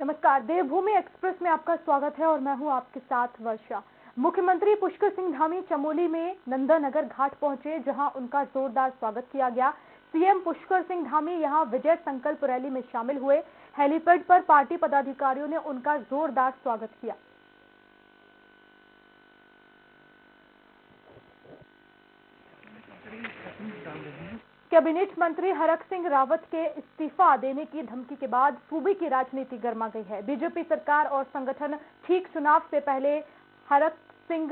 नमस्कार, देवभूमि एक्सप्रेस में आपका स्वागत है और मैं हूं आपके साथ वर्षा। मुख्यमंत्री पुष्कर सिंह धामी चमोली में नंदानगर घाट पहुंचे, जहां उनका जोरदार स्वागत किया गया। सीएम पुष्कर सिंह धामी यहां विजय संकल्प रैली में शामिल हुए। हेलीपैड पर पार्टी पदाधिकारियों ने उनका जोरदार स्वागत किया। कैबिनेट मंत्री हरक सिंह रावत के इस्तीफा देने की धमकी के बाद सूबे की राजनीति गर्मा गई है। बीजेपी सरकार और संगठन ठीक चुनाव से पहले हरक सिंह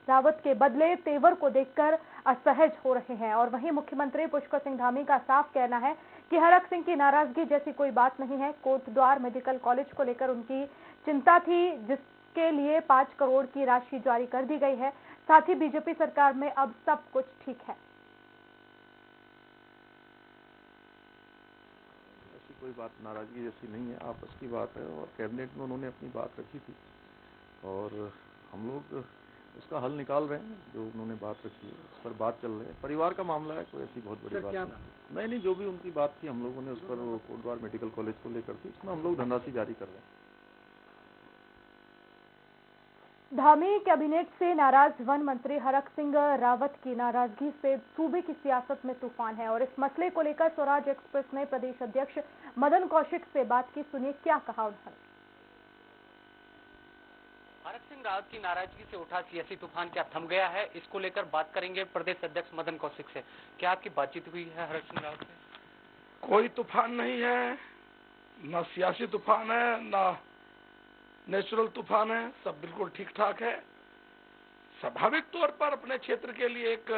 रावत के बदले तेवर को देखकर असहज हो रहे हैं और वहीं मुख्यमंत्री पुष्कर सिंह धामी का साफ कहना है कि हरक सिंह की नाराजगी जैसी कोई बात नहीं है। कोटद्वार मेडिकल कॉलेज को लेकर उनकी चिंता थी, जिसके लिए 5 करोड़ की राशि जारी कर दी गई है। साथ ही बीजेपी सरकार में अब सब कुछ ठीक है। कोई बात नाराजगी जैसी नहीं है, आपस की बात है और कैबिनेट में उन्होंने अपनी बात रखी थी और हम लोग उसका हल निकाल रहे हैं। जो उन्होंने बात रखी है उस पर बात चल रही है। परिवार का मामला है, कोई ऐसी बहुत बड़ी बात नहीं। जो भी उनकी बात थी हम लोगों ने उस पर कोटद्वार मेडिकल कॉलेज को लेकर थी, उसमें हम लोग धनराशि जारी कर रहे हैं। धामी कैबिनेट से नाराज वन मंत्री हरक सिंह रावत की नाराजगी से सूबे की सियासत में तूफान है और इस मसले को लेकर स्वराज एक्सप्रेस ने प्रदेश अध्यक्ष मदन कौशिक से बात की। सुनिए क्या कहा उन्होंने। हरक सिंह रावत की नाराजगी से उठा सियासी तूफान क्या थम गया है, इसको लेकर बात करेंगे प्रदेश अध्यक्ष मदन कौशिक से। क्या आपकी बातचीत हुई है हरक सिंह रावत से? कोई तूफान नहीं है, ना सियासी तूफान है ना नेचुरल तूफान है, सब बिल्कुल ठीक ठाक है। स्वाभाविक तौर पर अपने क्षेत्र के लिए एक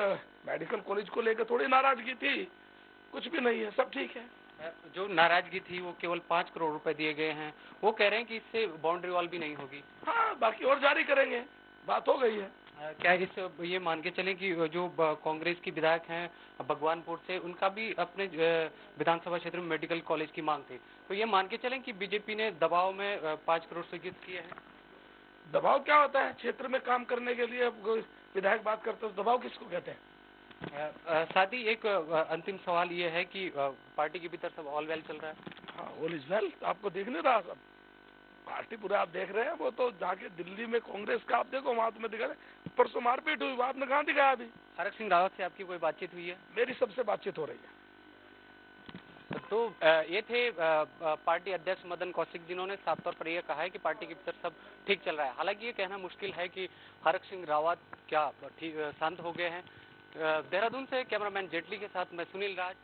मेडिकल कॉलेज को लेकर थोड़ी नाराजगी थी, कुछ भी नहीं है, सब ठीक है। जो नाराजगी थी वो केवल 5 करोड़ रुपए दिए गए हैं, वो कह रहे हैं कि इससे बाउंड्री वॉल भी नहीं होगी। हाँ, बाकी और जारी करेंगे, बात हो गई है। क्या इस ये मान के चलें कि जो कांग्रेस की विधायक हैं भगवानपुर से, उनका भी अपने विधानसभा क्षेत्र में मेडिकल कॉलेज की मांग थी, तो ये मान के चलें कि बीजेपी ने दबाव में 5 करोड़ स्वीकृत किए हैं? दबाव क्या होता है? क्षेत्र में काम करने के लिए विधायक बात करते हैं, दबाव किसको कहते हैं? साथ ही एक अंतिम सवाल ये है कि पार्टी के भीतर सब ऑल वेल चल रहा है? हाँ, ऑल इज वेल। आपको देख नहीं रहा सब पार्टी पूरे आप देख रहे हैं। वो तो जाके दिल्ली में कांग्रेस का आप देखो, वहां तुम्हें दिखा रहे, परसों मारपीट हुई, आपने कहाँ दिखाया अभी? हरक सिंह रावत से आपकी कोई बातचीत हुई है? मेरी सबसे बातचीत हो रही है। तो ये थे पार्टी अध्यक्ष मदन कौशिक, जिन्होंने साफ तौर पर यह कहा है कि पार्टी के भीतर सब ठीक चल रहा है। हालांकि ये कहना मुश्किल है कि हरक सिंह रावत क्या ठीक शांत हो गए हैं। देहरादून से कैमरामैन जेटली के साथ मैं सुनील राज।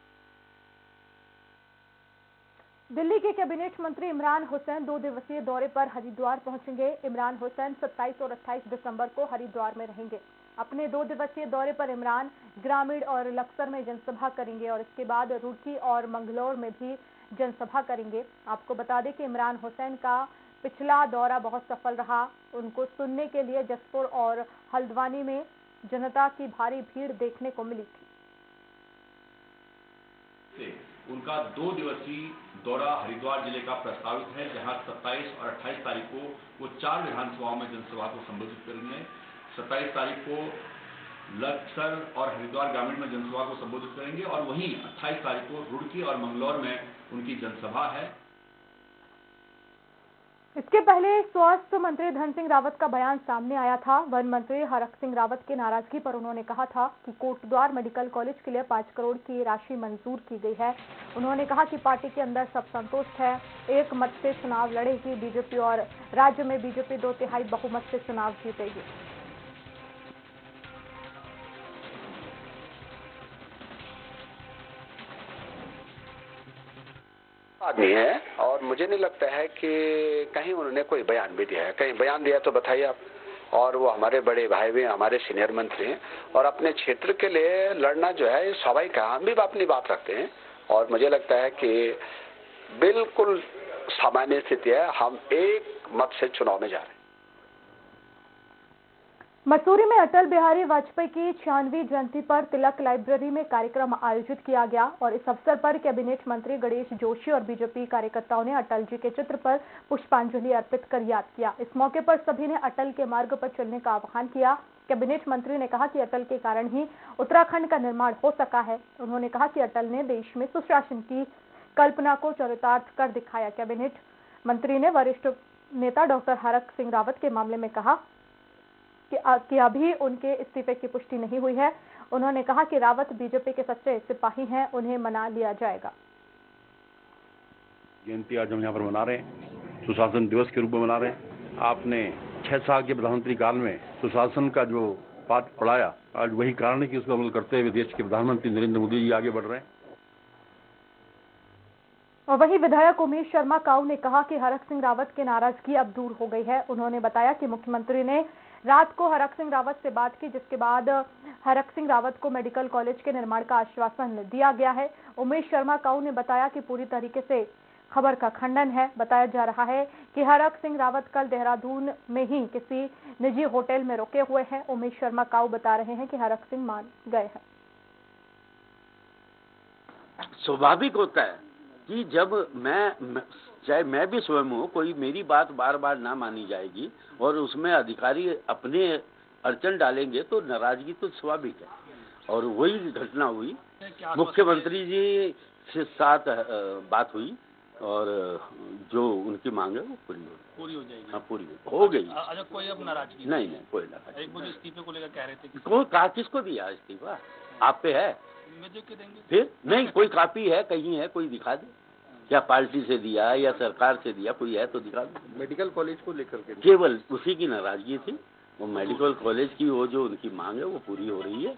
दिल्ली के कैबिनेट मंत्री इमरान हुसैन 2 दिवसीय दौरे पर हरिद्वार पहुंचेंगे। इमरान हुसैन 27 और 28 दिसंबर को हरिद्वार में रहेंगे। अपने 2 दिवसीय दौरे पर इमरान ग्रामीण और लक्सर में जनसभा करेंगे और इसके बाद रुड़की और मंगलौर में भी जनसभा करेंगे। आपको बता दें कि इमरान हुसैन का पिछला दौरा बहुत सफल रहा। उनको सुनने के लिए जसपुर और हल्द्वानी में जनता की भारी भीड़ देखने को मिली थी। उनका 2 दिवसीय दौरा हरिद्वार जिले का प्रस्तावित है, जहां 27 और 28 तारीख को वो 4 विधानसभाओं में जनसभा को संबोधित करेंगे। 27 तारीख को लक्सर और हरिद्वार ग्रामीण में जनसभा को संबोधित करेंगे और वहीं 28 तारीख को रुड़की और मंगलौर में उनकी जनसभा है। इसके पहले स्वास्थ्य मंत्री धन सिंह रावत का बयान सामने आया था। वन मंत्री हरक सिंह रावत की नाराजगी पर उन्होंने कहा था कि कोटद्वार मेडिकल कॉलेज के लिए 5 करोड़ की राशि मंजूर की गई है। उन्होंने कहा कि पार्टी के अंदर सब संतुष्ट है, एक मत से चुनाव लड़ेगी बीजेपी और राज्य में बीजेपी 2/3 बहुमत से चुनाव जीतेगी। आदमी है और मुझे नहीं लगता है कि कहीं उन्होंने कोई बयान भी दिया है। कहीं बयान दिया तो बताइए आप। और वो हमारे बड़े भाई भी, हमारे सीनियर मंत्री हैं और अपने क्षेत्र के लिए लड़ना जो है स्वाभाविक है। हम भी अपनी बात रखते हैं और मुझे लगता है कि बिल्कुल सामान्य स्थिति है। हम एक मत से चुनाव में जा रहे हैं। मसूरी में अटल बिहारी वाजपेयी की 96वीं जयंती पर तिलक लाइब्रेरी में कार्यक्रम आयोजित किया गया और इस अवसर पर कैबिनेट मंत्री गणेश जोशी और बीजेपी कार्यकर्ताओं ने अटल जी के चित्र पर पुष्पांजलि अर्पित कर याद किया। इस मौके पर सभी ने अटल के मार्ग पर चलने का आह्वान किया। कैबिनेट मंत्री ने कहा कि अटल के कारण ही उत्तराखंड का निर्माण हो सका है। उन्होंने कहा कि अटल ने देश में सुशासन की कल्पना को चरितार्थ कर दिखाया। कैबिनेट मंत्री ने वरिष्ठ नेता डॉक्टर हरक सिंह रावत के मामले में कहा कि अभी उनके इस्तीफे की पुष्टि नहीं हुई है। उन्होंने कहा कि रावत बीजेपी के सच्चे सिपाही हैं, उन्हें मना लिया जाएगा। जयंती आज हम यहाँ पर मना रहे हैं, सुशासन दिवस के रूप में मना रहे हैं। आपने 6 साल के प्रधानमंत्री काल में सुशासन का जो पाठ पढ़ाया, आज वही कारण है कि उसका अमल करते हुए देश के प्रधानमंत्री नरेंद्र मोदी जी आगे बढ़ रहे हैं। और वहीं विधायक उमेश शर्मा काऊ ने कहा कि हरक सिंह रावत की नाराजगी अब दूर हो गई है। उन्होंने बताया कि मुख्यमंत्री ने रात को हरक सिंह रावत से बात की, जिसके बाद हरक सिंह रावत को मेडिकल कॉलेज के निर्माण का आश्वासन दिया गया है। उमेश शर्मा काऊ ने बताया कि पूरी तरीके से खबर का खंडन है। बताया जा रहा है कि हरक सिंह रावत कल देहरादून में ही किसी निजी होटल में रुके हुए हैं। उमेश शर्मा काऊ बता रहे हैं कि हरक सिंह मान गए हैं। स्वाभाविक होता है कि जब चाहे मैं भी स्वयं हूँ, कोई मेरी बात बार बार ना मानी जाएगी और उसमें अधिकारी अपने अड़चन डालेंगे तो नाराजगी तो स्वाभाविक है। और वही घटना हुई, मुख्यमंत्री जी से साथ बात हुई और जो उनकी मांग है वो पूरी हो जाएगी। हाँ, पूरी हो गई। अच्छा, कोई अब नाराजगी नहीं, कोई नाराजगी। एक मुझे इस्तीफे को लेकर कह रहे थे, कोई कहा किसको दिया इस्तीफा? आप पे है, मुझे के देंगे फिर नहीं, कोई कापी है, कहीं है, कोई दिखा दे, या पार्टी से दिया या सरकार से दिया, कोई है तो दिखा दे। मेडिकल कॉलेज को लेकर के केवल उसी की नाराजगी थी, वो मेडिकल कॉलेज की वो जो उनकी मांग है वो पूरी हो रही है।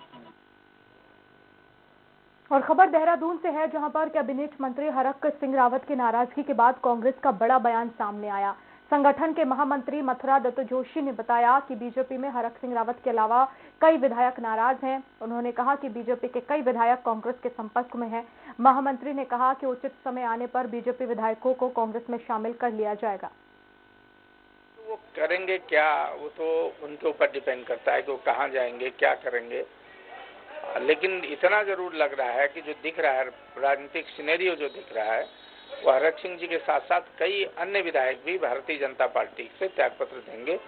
और खबर देहरादून से है, जहां पर कैबिनेट मंत्री हरक सिंह रावत की नाराजगी के बाद कांग्रेस का बड़ा बयान सामने आया। संगठन के महामंत्री मथुरा दत्त जोशी ने बताया कि बीजेपी में हरक सिंह रावत के अलावा कई विधायक नाराज हैं। उन्होंने कहा कि बीजेपी के कई विधायक कांग्रेस के संपर्क में हैं। महामंत्री ने कहा कि उचित समय आने पर बीजेपी विधायकों को कांग्रेस में शामिल कर लिया जाएगा। वो करेंगे क्या, वो तो उनके ऊपर डिपेंड करता है कि वो कहाँ जाएंगे, क्या करेंगे। लेकिन इतना जरूर लग रहा है कि जो दिख रहा है, राजनीतिक सिनेरियो जो दिख रहा है, वो हरक सिंह जी के साथ साथ कई अन्य विधायक भी भारतीय जनता पार्टी से त्यागपत्र देंगे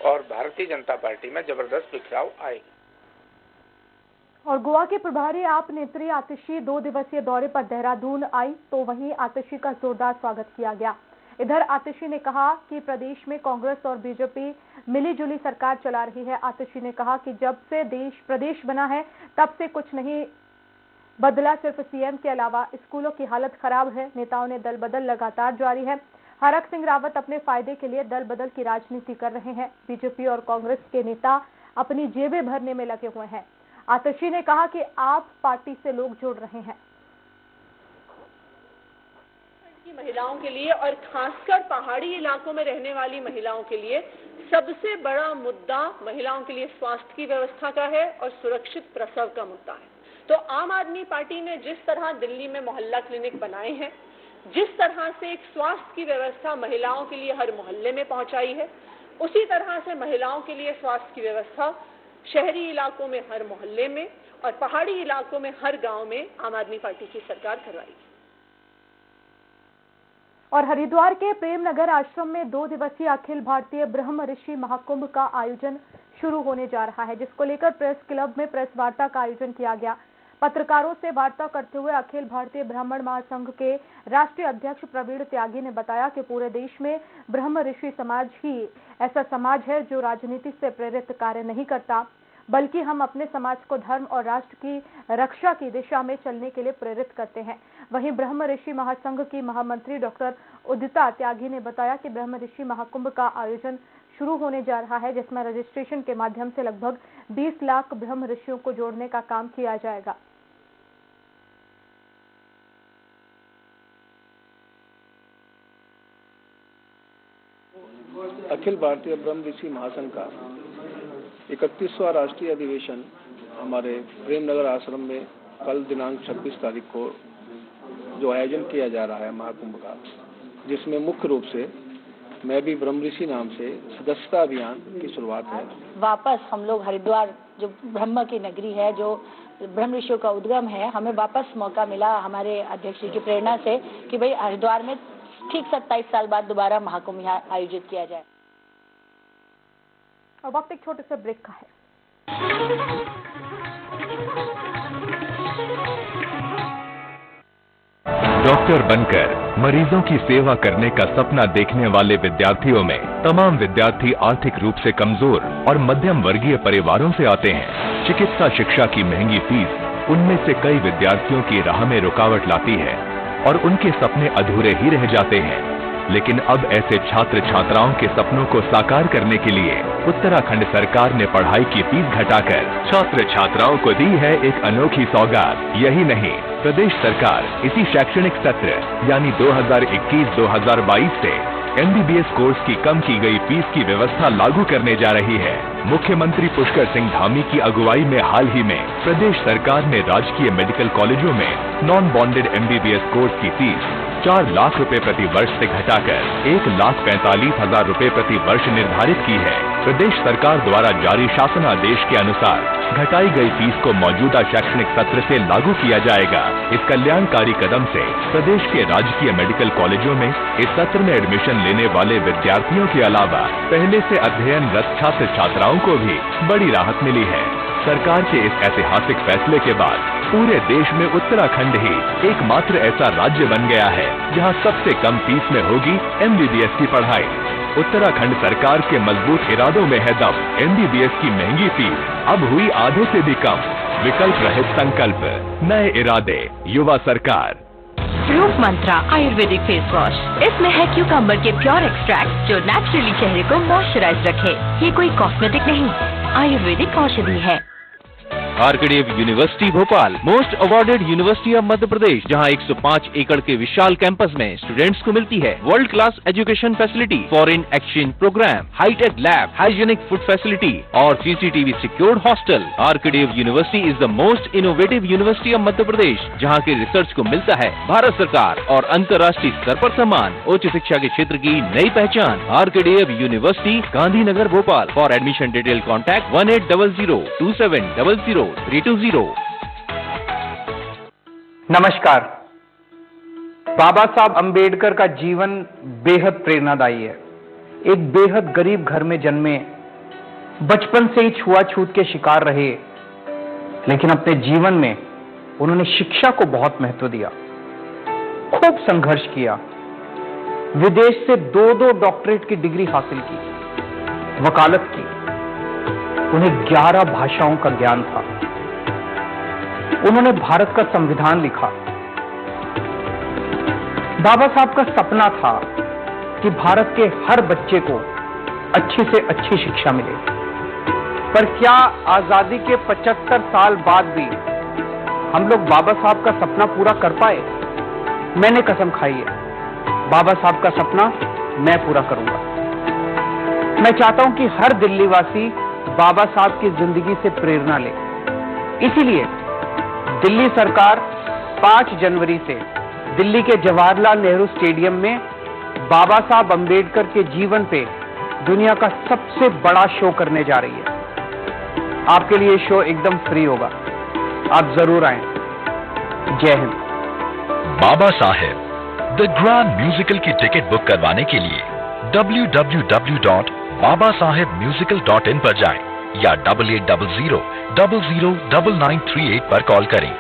और भारतीय जनता पार्टी में जबरदस्त बिखराव आएगी। और गोवा के प्रभारी आप नेत्री आतिशी 2 दिवसीय दौरे पर देहरादून आई, तो वहीं आतिशी का जोरदार स्वागत किया गया। इधर आतिशी ने कहा कि प्रदेश में कांग्रेस और बीजेपी मिलीजुली सरकार चला रही है। आतिशी ने कहा कि जब से प्रदेश बना है तब से कुछ नहीं बदला, सिर्फ सीएम के अलावा स्कूलों की हालत खराब है। नेताओं ने दल बदल लगातार जारी है। हरक सिंह रावत अपने फायदे के लिए दल बदल की राजनीति कर रहे हैं। बीजेपी और कांग्रेस के नेता अपनी जेबें भरने में लगे हुए हैं। आतिशी ने कहा कि आप पार्टी से लोग जुड़ रहे हैं। महिलाओं के लिए और खासकर पहाड़ी इलाकों में रहने वाली महिलाओं के लिए सबसे बड़ा मुद्दा महिलाओं के लिए स्वास्थ्य की व्यवस्था का है और सुरक्षित प्रसव का मुद्दा है। तो आम आदमी पार्टी ने जिस तरह दिल्ली में मोहल्ला क्लिनिक बनाए हैं, जिस तरह से एक स्वास्थ्य की व्यवस्था महिलाओं के लिए हर मोहल्ले में पहुंचाई है, उसी तरह से महिलाओं के लिए स्वास्थ्य की व्यवस्था शहरी इलाकों में हर मोहल्ले में और पहाड़ी इलाकों में हर गांव में आम आदमी पार्टी की सरकार करवाएगी। और हरिद्वार के प्रेम नगर आश्रम में 2 दिवसीय अखिल भारतीय ब्रह्म ऋषि महाकुंभ का आयोजन शुरू होने जा रहा है, जिसको लेकर प्रेस क्लब में प्रेस वार्ता का आयोजन किया गया। पत्रकारों से वार्ता करते हुए अखिल भारतीय ब्राह्मण महासंघ के राष्ट्रीय अध्यक्ष प्रवीण त्यागी ने बताया कि पूरे देश में ब्रह्म ऋषि समाज ही ऐसा समाज है जो राजनीति से प्रेरित कार्य नहीं करता, बल्कि हम अपने समाज को धर्म और राष्ट्र की रक्षा की दिशा में चलने के लिए प्रेरित करते हैं। वहीं ब्रह्म ऋषि महासंघ की महामंत्री डॉक्टर उदिता त्यागी ने बताया कि ब्रह्म ऋषि महाकुंभ का आयोजन शुरू होने जा रहा है, जिसमें रजिस्ट्रेशन के माध्यम से लगभग 20 लाख ब्रह्म ऋषियों को जोड़ने का काम किया जाएगा। अखिल भारतीय ब्रह्म ऋषि महासंघ का 31वां राष्ट्रीय अधिवेशन हमारे प्रेमनगर आश्रम में कल दिनांक 26 तारीख को जो आयोजन किया जा रहा है महाकुंभ का, जिसमें मुख्य रूप से मैं भी ब्रह्म ऋषि नाम से सदस्यता अभियान की शुरुआत है। वापस हम लोग हरिद्वार जो ब्रह्म की नगरी है, जो ब्रह्म ऋषियों का उद्गम है, हमें वापस मौका मिला हमारे अध्यक्ष जी की प्रेरणा से कि भाई हरिद्वार में ठीक 27 साल बाद दोबारा महाकुंभ यहाँ आयोजित किया जाए। और वक्त एक छोटे से ब्रेक का है। डॉक्टर बनकर मरीजों की सेवा करने का सपना देखने वाले विद्यार्थियों में तमाम विद्यार्थी आर्थिक रूप से कमजोर और मध्यम वर्गीय परिवारों से आते हैं। चिकित्सा शिक्षा की महंगी फीस उनमें से कई विद्यार्थियों की राह में रुकावट लाती है और उनके सपने अधूरे ही रह जाते हैं। लेकिन अब ऐसे छात्र छात्राओं के सपनों को साकार करने के लिए उत्तराखंड सरकार ने पढ़ाई की फीस घटाकर छात्र छात्राओं को दी है एक अनोखी सौगात। यही नहीं, प्रदेश सरकार इसी शैक्षणिक सत्र यानी 2021-2022 से MBBS कोर्स की कम की गई फीस की व्यवस्था लागू करने जा रही है। मुख्यमंत्री पुष्कर सिंह धामी की अगुवाई में हाल ही में प्रदेश सरकार ने राजकीय मेडिकल कॉलेजों में नॉन बॉन्डेड MBBS कोर्स की फीस 4 लाख रुपए प्रति वर्ष से घटाकर 1,45,000 रुपए प्रति वर्ष निर्धारित की है। प्रदेश सरकार द्वारा जारी शासनादेश के अनुसार घटाई गई फीस को मौजूदा शैक्षणिक सत्र से लागू किया जाएगा। इस कल्याणकारी कदम से प्रदेश के राजकीय मेडिकल कॉलेजों में इस सत्र में एडमिशन लेने वाले विद्यार्थियों के अलावा पहले से अध्ययनरत छात्र छात्राओं को भी बड़ी राहत मिली है। सरकार के इस ऐतिहासिक फैसले के बाद पूरे देश में उत्तराखंड ही एकमात्र ऐसा राज्य बन गया है जहां सबसे कम फीस में होगी MBBS की पढ़ाई। उत्तराखंड सरकार के मजबूत इरादों में है दम। MBBS की महंगी फीस अब हुई आधे से भी कम। विकल्प रहित संकल्प, नए इरादे, युवा सरकार। रूप मंत्रा आयुर्वेदिक फेस वॉश। इसमें है क्यूकम्बर के प्योर एक्सट्रैक्ट जो नेचुरली चेहरे को मॉइस्चराइज रखे। ये कोई कॉस्मेटिक नहीं, आयुर्वेदिक औषधि है। RKDF university Bhopal, most awarded university of Madhya Pradesh, जहां 105 एकड़ के विशाल कैंपस में स्टूडेंट्स को मिलती है world class education facility, foreign exchange program, hi tech lab, hygienic food facility और CCTV secured hostel. RKDF university is the most innovative university of Madhya Pradesh, जहां के रिसर्च को मिलता है भारत सरकार और अंतर्राष्ट्रीय स्तर पर सम्मान। उच्च शिक्षा के क्षेत्र की नई पहचान। RKDF university, Gandhinagar, Bhopal. For admission detail contact 1800-2700-320। नमस्कार। बाबा साहब अंबेडकर का जीवन बेहद प्रेरणादायी है। एक बेहद गरीब घर में जन्मे, बचपन से ही छुआछूत के शिकार रहे, लेकिन अपने जीवन में उन्होंने शिक्षा को बहुत महत्व दिया, खूब संघर्ष किया, विदेश से 2-2 डॉक्टरेट की डिग्री हासिल की, वकालत की। उन्हें 11 भाषाओं का ज्ञान था। उन्होंने भारत का संविधान लिखा। बाबा साहब का सपना था कि भारत के हर बच्चे को अच्छी से अच्छी शिक्षा मिले। पर क्या आजादी के 75 साल बाद भी हम लोग बाबा साहब का सपना पूरा कर पाए? मैंने कसम खाई है, बाबा साहब का सपना मैं पूरा करूंगा। मैं चाहता हूं कि हर दिल्ली वासी बाबा साहब की जिंदगी से प्रेरणा ले। इसीलिए दिल्ली सरकार 5 जनवरी से दिल्ली के जवाहरलाल नेहरू स्टेडियम में बाबा साहब अंबेडकर के जीवन पे दुनिया का सबसे बड़ा शो करने जा रही है। आपके लिए शो एकदम फ्री होगा, आप जरूर आएं। जय Hind. Baba Saheb the grand musical की टिकट बुक करवाने के लिए www.babasahebmusical.in पर जाएं या 8800009938 पर कॉल करें।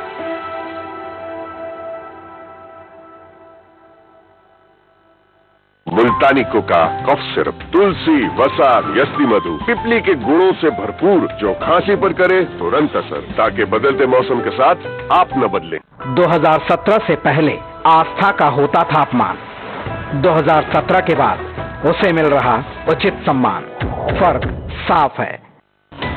मुल्तानी कोका, कफ सिरप, तुलसी, वसा, यस्ती मधु, पिपली के गुणों से भरपूर जो खांसी पर करे तुरंत असर, ताकि बदलते मौसम के साथ आप न बदलें। 2017 से पहले आस्था का होता था अपमान, 2017 के बाद उसे मिल रहा उचित सम्मान। फर्क साफ है।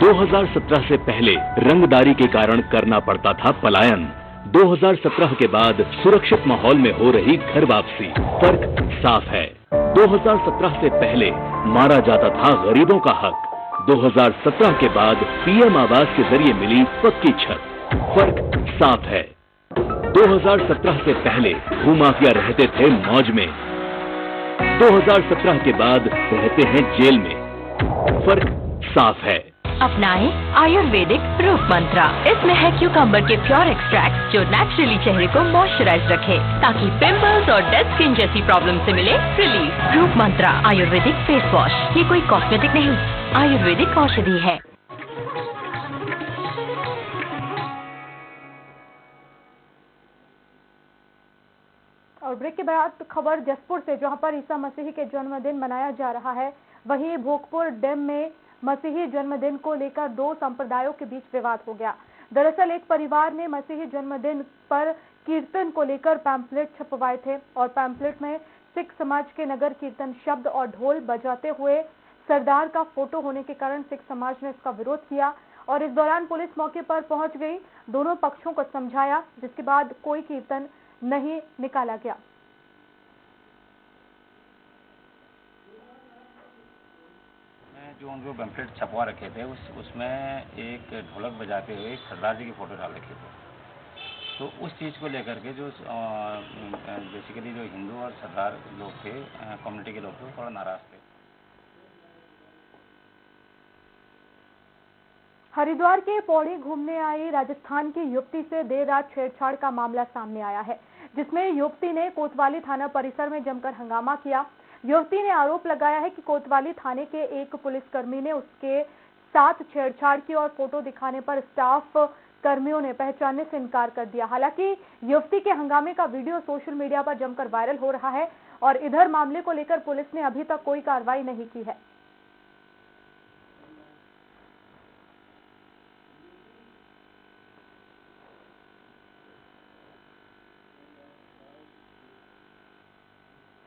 2017 से पहले रंगदारी के कारण करना पड़ता था पलायन, 2017 के बाद सुरक्षित माहौल में हो रही घर वापसी। फर्क साफ है। 2017 से पहले मारा जाता था गरीबों का हक, 2017 के बाद PM आवास के जरिए मिली पक्की छत। फर्क साफ है। 2017 से पहले भूमाफिया रहते थे मौज में, 2017 के बाद रहते हैं जेल में। फर्क साफ है। अपनाएं आयुर्वेदिक रूप मंत्रा। इसमें है क्यूकम्बर के प्योर एक्सट्रैक्ट जो नेचुरली चेहरे को मॉइस्चराइज रखे, ताकि पिंपल्स और डेड स्किन जैसी प्रॉब्लम से मिले रिलीफ। रूप मंत्रा आयुर्वेदिक फेस वॉश। ये कोई कॉस्मेटिक नहीं, आयुर्वेदिक औषधि है। और ब्रेक के बाद खबर जसपुर से, जहां पर ईसा मसीह के जन्मदिन मनाया जा रहा है। वहीं भोगपुर डैम में मसीही जन्मदिन को लेकर दो संप्रदायों के बीच विवाद हो गया। दरअसल एक परिवार ने मसीही जन्मदिन पर कीर्तन को लेकर पैम्फलेट छपवाए थे और पैम्फलेट में सिख समाज के नगर कीर्तन शब्द और ढोल बजाते हुए सरदार का फोटो होने के कारण सिख समाज ने इसका विरोध किया और इस दौरान पुलिस मौके पर पहुंच गई, दोनों पक्षों को समझाया, जिसके बाद कोई कीर्तन नहीं निकाला गया। जो उनको पैम्फलेट छपवा रखे थे उसमें एक ढोलक बजाते हुए सरदार जी की फोटो डाल रखे थे। तो उस चीज़ को लेकर के जो बेसिकली जो हिंदू और सरदार लोग थे, कम्युनिटी के लोग थे, थोड़ा नाराज थे। हरिद्वार के पौड़ी घूमने आई राजस्थान की युवती से देर रात छेड़छाड़ का मामला सामने आया है, जिसमें युवती ने कोतवाली थाना परिसर में जमकर हंगामा किया। युवती ने आरोप लगाया है कि कोतवाली थाने के एक पुलिसकर्मी ने उसके साथ छेड़छाड़ की और फोटो दिखाने पर स्टाफ कर्मियों ने पहचानने से इनकार कर दिया। हालांकि युवती के हंगामे का वीडियो सोशल मीडिया पर जमकर वायरल हो रहा है और इधर मामले को लेकर पुलिस ने अभी तक कोई कार्रवाई नहीं की है।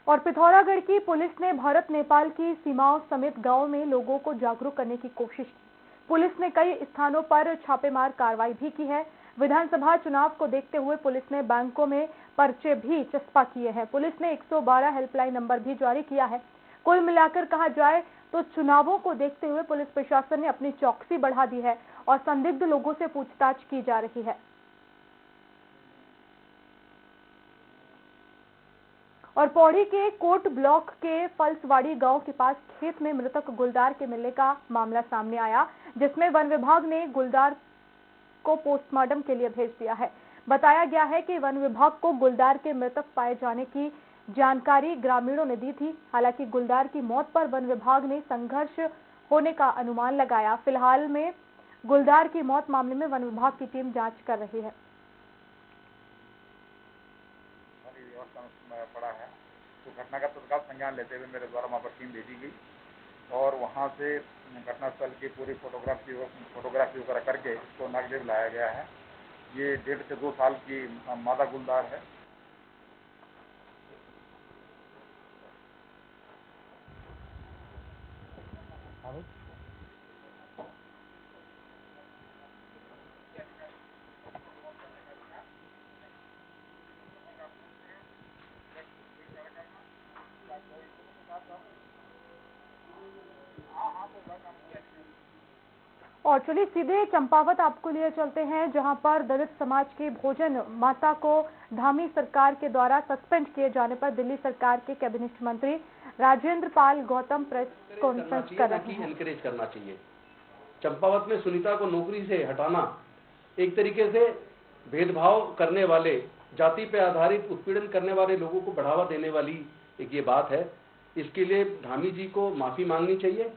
और पिथौरागढ़ की पुलिस ने भारत नेपाल की सीमाओं समेत गांव में लोगों को जागरूक करने की कोशिश की। पुलिस ने कई स्थानों पर छापेमार कार्रवाई भी की है। विधानसभा चुनाव को देखते हुए पुलिस ने बैंकों में पर्चे भी चस्पा किए हैं। पुलिस ने 112 हेल्पलाइन नंबर भी जारी किया है। कुल मिलाकर कहा जाए तो चुनावों को देखते हुए पुलिस प्रशासन ने अपनी चौकसी बढ़ा दी है और संदिग्ध लोगों से पूछताछ की जा रही है। और पौड़ी के कोट ब्लॉक के फलसवाड़ी गांव के पास खेत में मृतक गुलदार के मिलने का मामला सामने आया, जिसमें वन विभाग ने गुलदार को पोस्टमार्टम के लिए भेज दिया है। बताया गया है कि वन विभाग को गुलदार के मृतक पाए जाने की जानकारी ग्रामीणों ने दी थी। हालांकि गुलदार की मौत पर वन विभाग ने संघर्ष होने का अनुमान लगाया। फिलहाल में गुलदार की मौत मामले में वन विभाग की टीम जांच कर रही है। पड़ा है तो घटना का तत्काल संज्ञान लेते हुए मेरे द्वारा वहाँ पर टीम भेजी गई और वहाँ से घटनास्थल की पूरी फोटोग्राफी वगैरह करके इसको नागदेव लाया गया है। ये 1.5 से 2 साल की मादा गुलदार है। और चलिए सीधे चंपावत आपको लिए चलते हैं, जहां पर दलित समाज के भोजन माता को धामी सरकार के द्वारा सस्पेंड किए जाने पर दिल्ली सरकार के कैबिनेट मंत्री राजेंद्र पाल गौतम प्रेस कॉन्फ्रेंस कर रहे हैं। एनकरेज करना चाहिए। चंपावत में सुनीता को नौकरी से हटाना एक तरीके से भेदभाव करने वाले, जाति पे आधारित उत्पीड़न करने वाले लोगों को बढ़ावा देने वाली एक ये बात है। इसके लिए धामी जी को माफी मांगनी चाहिए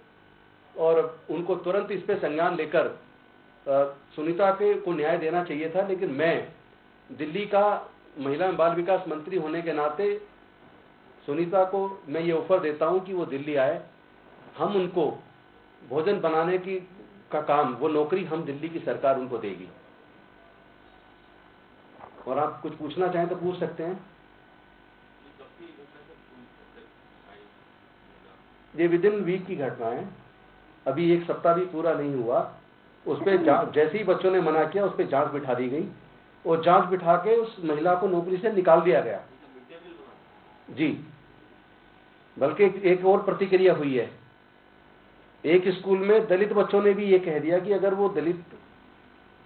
और उनको तुरंत इस पे संज्ञान लेकर सुनीता को न्याय देना चाहिए था। लेकिन मैं दिल्ली का महिला एवं बाल विकास मंत्री होने के नाते सुनीता को मैं ये ऑफर देता हूं कि वो दिल्ली आए, हम उनको भोजन बनाने का काम, वो नौकरी हम दिल्ली की सरकार उनको देगी। और आप कुछ पूछना चाहें तो पूछ सकते हैं। ये विद इन वीक की घटना है, अभी 1 सप्ताह भी पूरा नहीं हुआ। उस पर जैसे ही बच्चों ने मना किया उस पर जांच बिठा दी गई और जांच बिठा के उस महिला को नौकरी से निकाल दिया गया जी। बल्कि एक और प्रतिक्रिया हुई है। एक स्कूल में दलित बच्चों ने भी ये कह दिया कि अगर वो दलित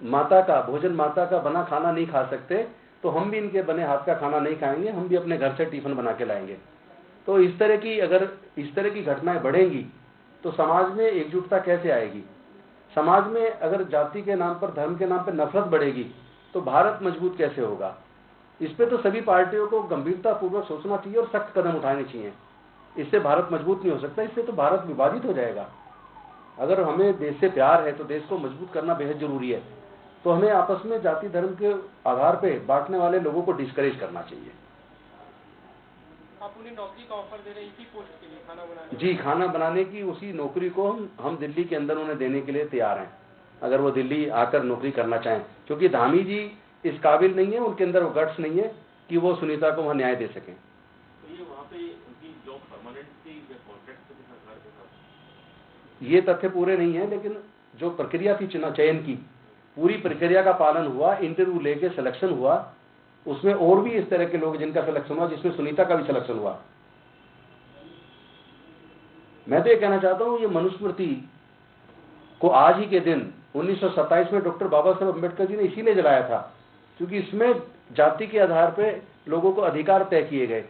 माता का भोजन, माता का बना खाना नहीं खा सकते तो हम भी इनके बने हाथ का खाना नहीं खाएंगे, हम भी अपने घर से टिफिन बना के लाएंगे। तो इस तरह की घटनाएं बढ़ेंगी तो समाज में एकजुटता कैसे आएगी? समाज में अगर जाति के नाम पर, धर्म के नाम पर नफरत बढ़ेगी तो भारत मजबूत कैसे होगा? इस पे तो सभी पार्टियों को गंभीरता पूर्वक सोचना चाहिए और सख्त कदम उठाने चाहिए। इससे भारत मजबूत नहीं हो सकता, इससे तो भारत विभाजित हो जाएगा। अगर हमें देश से प्यार है तो देश को मजबूत करना बेहद जरूरी है। तो हमें आपस में जाति धर्म के आधार पर बांटने वाले लोगों को डिस्करेज करना चाहिए। आप उन्हें नौकरी का ऑफर दे रहे हैं इसी पोस्ट के लिए, खाना बनाने? जी, खाना बनाने की उसी नौकरी को हम दिल्ली के अंदर उन्हें देने के लिए तैयार हैं, अगर वो दिल्ली आकर नौकरी करना चाहें, क्योंकि धामी जी इस काबिल नहीं है, उनके अंदर वो गट्स नहीं है कि वो सुनीता को वहाँ न्याय दे सकें। तो ये वहाँ पे उनकी जॉब परमानेंट थी या कॉन्ट्रैक्ट थी सरकार के साथ? ये तथ्य पूरे नहीं है, लेकिन जो प्रक्रिया थी चयन की, पूरी प्रक्रिया का पालन हुआ, इंटरव्यू लेके सिलेक्शन हुआ, उसमें और भी इस तरह के लोग जिनका सिलेक्शन हुआ, जिसमें सुनीता का भी सिलेक्शन हुआ। मैं तो ये कहना चाहता हूं, ये मनुस्मृति को आज ही के दिन 1927 में डॉक्टर बाबा साहब अम्बेडकर जी ने इसीलिए जलाया था, क्योंकि इसमें जाति के आधार पे लोगों को अधिकार तय किए गए।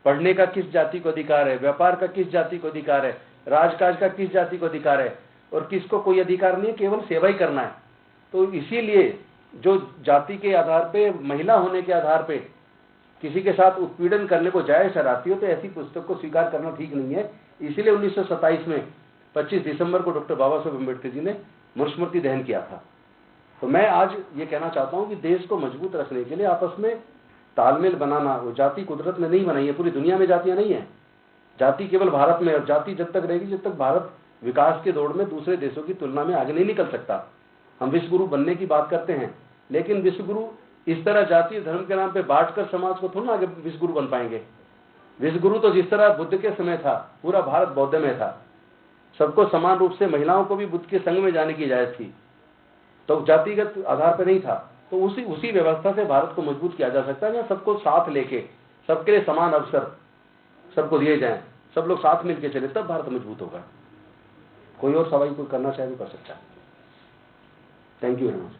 पढ़ने का किस जाति को अधिकार है, व्यापार का किस जाति को अधिकार है, राजकाज का किस जाति को अधिकार है, और किसको कोई अधिकार नहीं है, केवल सेवा ही करना है। तो इसीलिए जो जाति के आधार पे, महिला होने के आधार पे किसी के साथ उत्पीड़न करने को जायज ठहराती हो, तो ऐसी पुस्तक को स्वीकार करना ठीक नहीं है। इसीलिए 1927 में 25 दिसंबर को डॉक्टर बाबा साहब अम्बेडकर जी ने मनुस्मृति दहन किया था। तो मैं आज ये कहना चाहता हूं कि देश को मजबूत रखने के लिए आपस में तालमेल बनाना, वो जाति कुदरत ने नहीं बनाई है, पूरी दुनिया में जातियां नहीं है, जाति केवल भारत में, और जाति जब तक रहेगी जब तक भारत विकास के दौड़ में दूसरे देशों की तुलना में आगे नहीं निकल सकता। हम विश्वगुरु बनने की बात करते हैं, लेकिन विश्वगुरु इस तरह जाति धर्म के नाम पे बांटकर समाज को थोड़ा आगे विश्वगुरु बन पाएंगे। विश्वगुरु तो जिस तरह बुद्ध के समय था, पूरा भारत बौद्ध में था, सबको समान रूप से, महिलाओं को भी बुद्ध के संग में जाने की इजाजत थी, तो जातिगत आधार पर नहीं था। तो उसी व्यवस्था से भारत को मजबूत किया जा सकता है, जहाँ सबको साथ लेके, सबके लिए समान अवसर सबको दिए जाएं, सब लोग साथ मिलकर चले, तब भारत मजबूत होगा। कोई और सवाल कोई करना चाहे तो कर सकता है। Thank you very much.